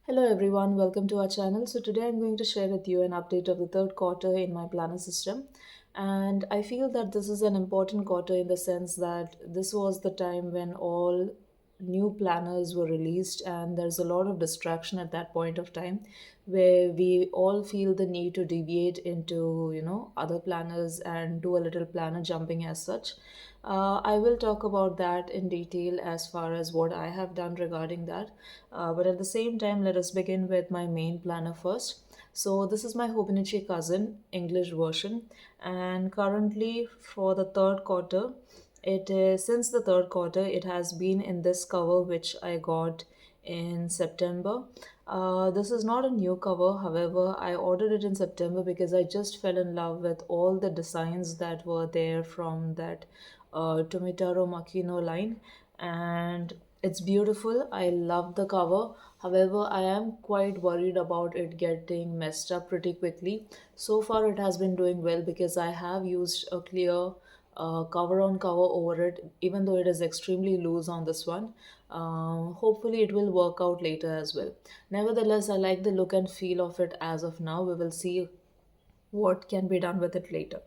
Hello everyone, welcome to our channel. So today I'm going to share with you an update of the third quarter in my planner system. And I feel that this is an important quarter in the sense that this was the time when all new planners were released and there's a lot of distraction at that point of time where we all feel the need to deviate into other planners and do a little planner jumping as such. I will talk about that in detail as far as what I have done regarding that. But at the same time, let us begin with my main planner first. So this is my Hobonichi cousin English version, and currently for the third quarter, it is since the third quarter it has been in this cover which I got in September. This is not a new cover, however, I ordered it in September because I just fell in love with all the designs that were there from that Tomitaro Makino line, and it's beautiful. I love the cover. However, I am quite worried about it getting messed up pretty quickly. So far, it has been doing well because I have used a clear cover on cover over it, even though it is extremely loose on this one. Hopefully, it will work out later as well. Nevertheless, I like the look and feel of it as of now. We will see what can be done with it later.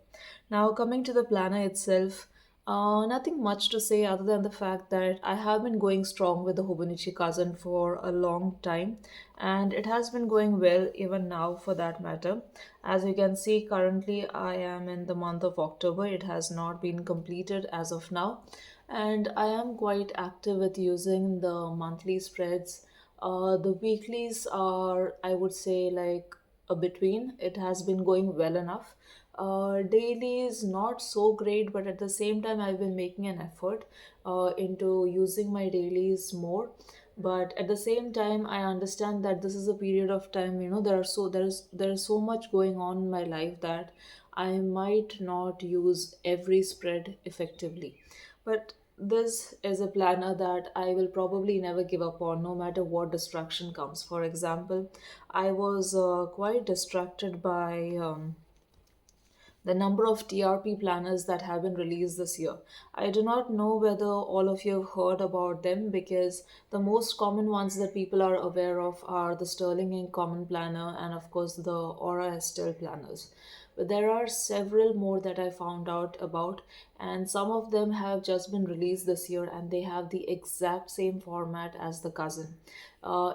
Now, coming to the planner itself, nothing much to say other than the fact that I have been going strong with the Hobonichi cousin for a long time, and it has been going well even now for that matter. As you can see, currently I am in the month of October, it has not been completed as of now, and I am quite active with using the monthly spreads. The weeklies are, I would say, like a between. It has been going well enough. Daily is not so great, but at the same time, I've been making an effort into using my dailies more. But at the same time, I understand that this is a period of time. There is so much going on in my life that I might not use every spread effectively. But this is a planner that I will probably never give up on, no matter what distraction comes. For example, I was quite distracted by the number of TRP planners that have been released this year. I do not know whether all of you have heard about them because the most common ones that people are aware of are the Sterling Ink Common Planner and, of course, the Aura Estelle planners. But there are several more that I found out about, and some of them have just been released this year and they have the exact same format as the cousin.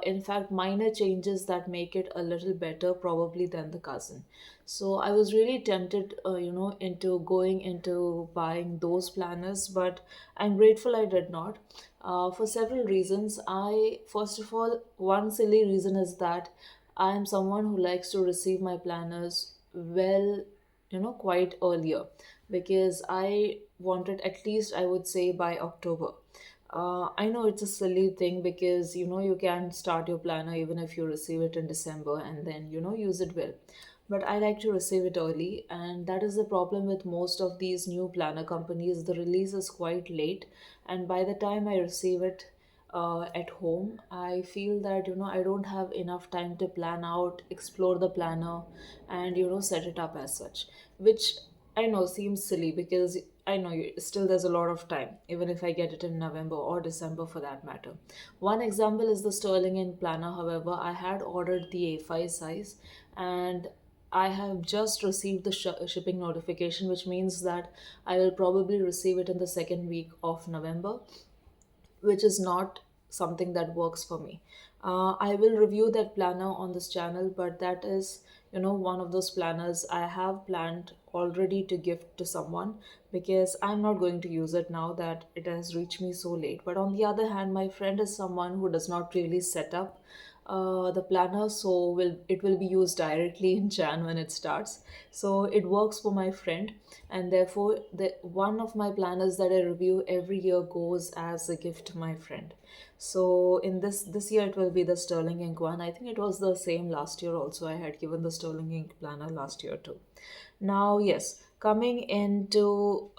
In fact, minor changes that make it a little better probably than the cousin. So I was really tempted, into going into buying those planners, but I'm grateful I did not. For several reasons. First of all, one silly reason is that I am someone who likes to receive my planners well, quite earlier because I wanted at least, I would say, by October. I know it's a silly thing because you can start your planner even if you receive it in December and then use it well. But I like to receive it early, and that is the problem with most of these new planner companies. The release is quite late, and by the time I receive it at home, I feel that I don't have enough time to plan out, explore the planner, and set it up as such, which I know seems silly because I know still there's a lot of time, even if I get it in November or December for that matter. One example is the Sterling Ink planner. However, I had ordered the A5 size, and I have just received the shipping notification, which means that I will probably receive it in the second week of November, which is not something that works for me. I will review that planner on this channel, but that is, one of those planners I have planned already to gift to someone because I'm not going to use it now that it has reached me so late. But on the other hand, my friend is someone who does not really set up the planner, so will be used directly in Jan when it starts. So it works for my friend, and therefore the one of my planners that I review every year goes as a gift to my friend. So in this year it will be the Sterling Ink one. I think it was the same last year also. I had given the Sterling Ink planner last year too. Now, yes, coming into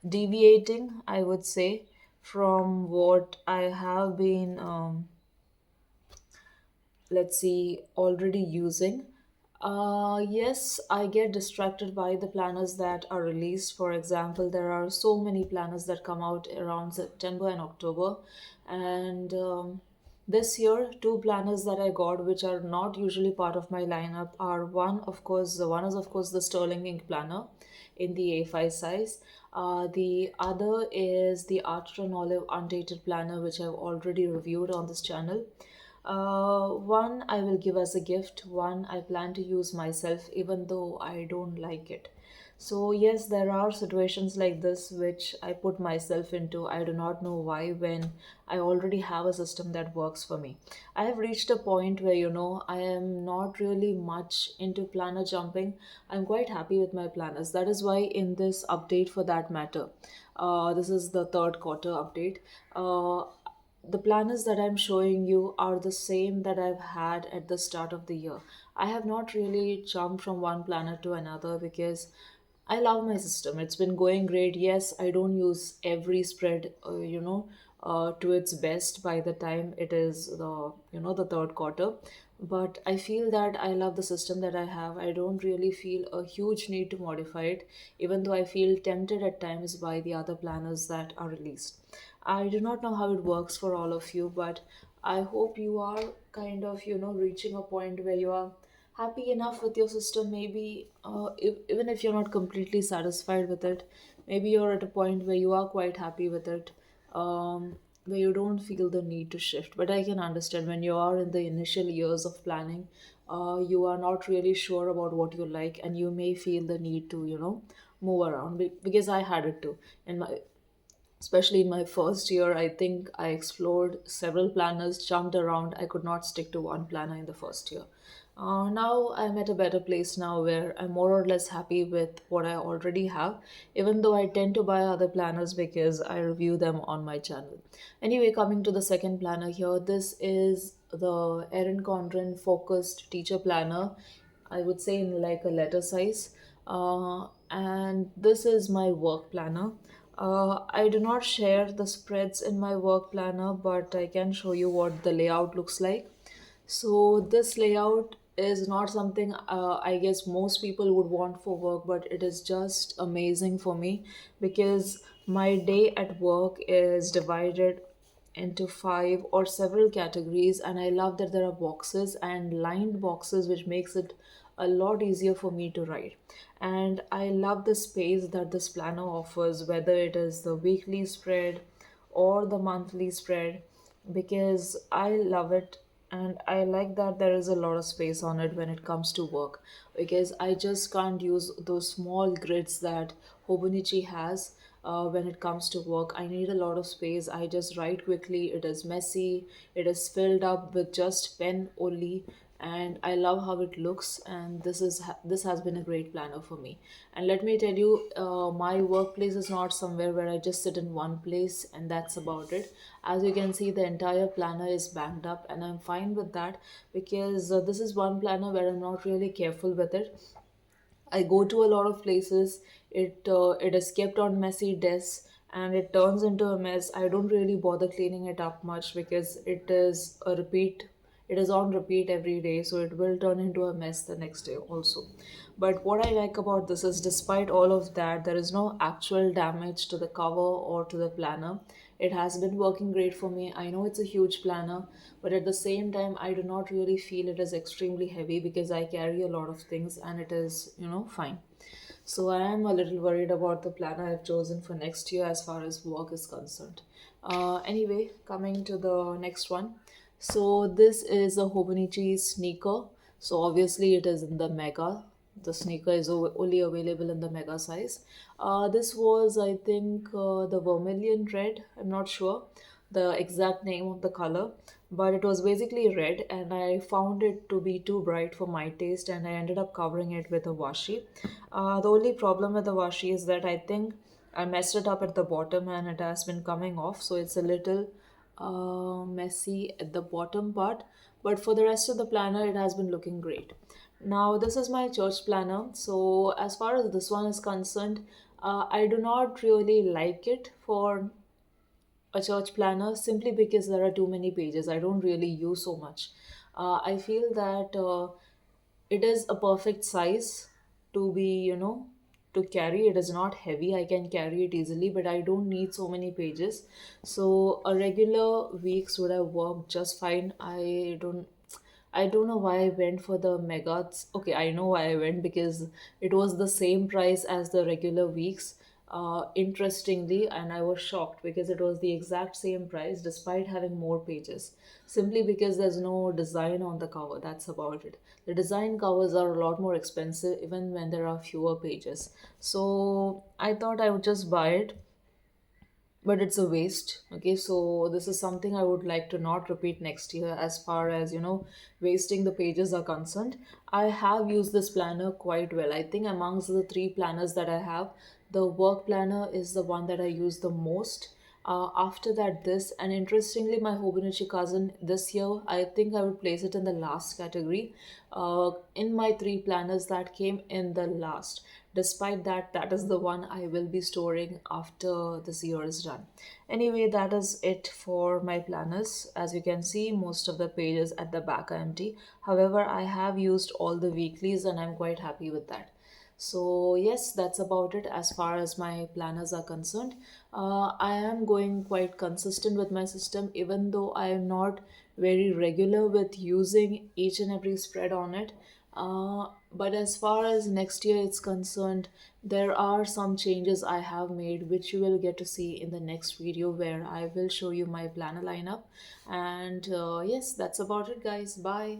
deviating, I would say, from what I have been let's see, already using. Yes, I get distracted by the planners that are released. For example, there are so many planners that come out around September and October, and This year, two planners that I got, which are not usually part of my lineup, are one is of course the Sterling Ink planner in the A5 size. The other is the Archer Olive Undated planner, which I've already reviewed on this channel. One I will give as a gift, one I plan to use myself, even though I don't like it. So, yes, there are situations like this which I put myself into. I do not know why, when I already have a system that works for me. I have reached a point where, I am not really much into planner jumping. I'm quite happy with my planners. That is why, in this update for that matter, this is the third quarter update. The planners that I'm showing you are the same that I've had at the start of the year. I have not really jumped from one planner to another because I love my system. It's been going great. Yes, I don't use every spread, to its best by the time it is the third quarter. But I feel that I love the system that I have. I don't really feel a huge need to modify it, even though I feel tempted at times by the other planners that are released. I do not know how it works for all of you, but I hope you are kind of, reaching a point where you are happy enough with your system. Maybe even if you're not completely satisfied with it, maybe you're at a point where you are quite happy with it, where you don't feel the need to shift. But I can understand when you are in the initial years of planning, you are not really sure about what you like, and you may feel the need to, move around. Because I had it too in my especially in my first year. I think I explored several planners, jumped around. I could not stick to one planner in the first year. Now I'm at a better place now where I'm more or less happy with what I already have, even though I tend to buy other planners because I review them on my channel. Anyway, coming to the second planner here, this is the Erin Condren focused teacher planner. I would say in like a letter size. And this is my work planner. I do not share the spreads in my work planner, but I can show you what the layout looks like. So this layout is not something I guess most people would want for work, but it is just amazing for me because my day at work is divided into five or several categories, and I love that there are boxes and lined boxes, which makes it a lot easier for me to write. And I love the space that this planner offers, whether it is the weekly spread or the monthly spread, because I love it. And I like that there is a lot of space on it when it comes to work, because I just can't use those small grids that Hobonichi has. When it comes to work, I need a lot of space. I just write quickly. It is messy. It is filled up with just pen only, and I love how it looks. And this has been a great planner for me. And let me tell you, my workplace is not somewhere where I just sit in one place and that's about it. As you can see, the entire planner is banked up, and I'm fine with that because this is one planner where I'm not really careful with it. I go to a lot of places. It is kept on messy desks and it turns into a mess. I don't really bother cleaning it up much because it is a repeat. It is on repeat every day, so it will turn into a mess the next day also. But what I like about this is, despite all of that, there is no actual damage to the cover or to the planner. It has been working great for me. I know it's a huge planner, but at the same time, I do not really feel it is extremely heavy because I carry a lot of things and it is, fine. So I am a little worried about the planner I've chosen for next year as far as work is concerned. Anyway, coming to the next one. So this is a Hobonichi sneaker. So obviously it is in the mega. The sneaker is only available in the mega size. This was, I think, the vermilion red. I'm not sure the exact name of the color, but it was basically red, and I found it to be too bright for my taste, and I ended up covering it with a washi. The only problem with the washi is that I think I messed it up at the bottom and it has been coming off, so it's a little messy at the bottom part, but for the rest of the planner, it has been looking great. Now, this is my church planner. So, as far as this one is concerned, I do not really like it for a church planner simply because there are too many pages. I don't really use so much. I feel that it is a perfect size to be, to carry. It is not heavy, I can carry it easily, but I don't need so many pages. So a regular weeks would have worked just fine. I don't know why I went for the megas. Okay, I know why I went, because it was the same price as the regular weeks. Interestingly, and I was shocked because it was the exact same price despite having more pages. Simply because there's no design on the cover. That's about it. The design covers are a lot more expensive even when there are fewer pages. So I thought I would just buy it, but it's a waste. Okay, so this is something I would like to not repeat next year. As far as wasting the pages are concerned, I have used this planner quite well. I think amongst the three planners that I have, the work planner is the one that I use the most. After that, this, and interestingly, my Hobonichi cousin this year, I think I would place it in the last category. In my three planners, that came in the last. Despite that, that is the one I will be storing after this year is done. Anyway, that is it for my planners. As you can see, most of the pages at the back are empty. However, I have used all the weeklies and I'm quite happy with that. So, yes, that's about it as far as my planners are concerned. I am going quite consistent with my system, even though I am not very regular with using each and every spread on it. But as far as next year is concerned, there are some changes I have made, which you will get to see in the next video where I will show you my planner lineup. And yes, that's about it, guys. Bye.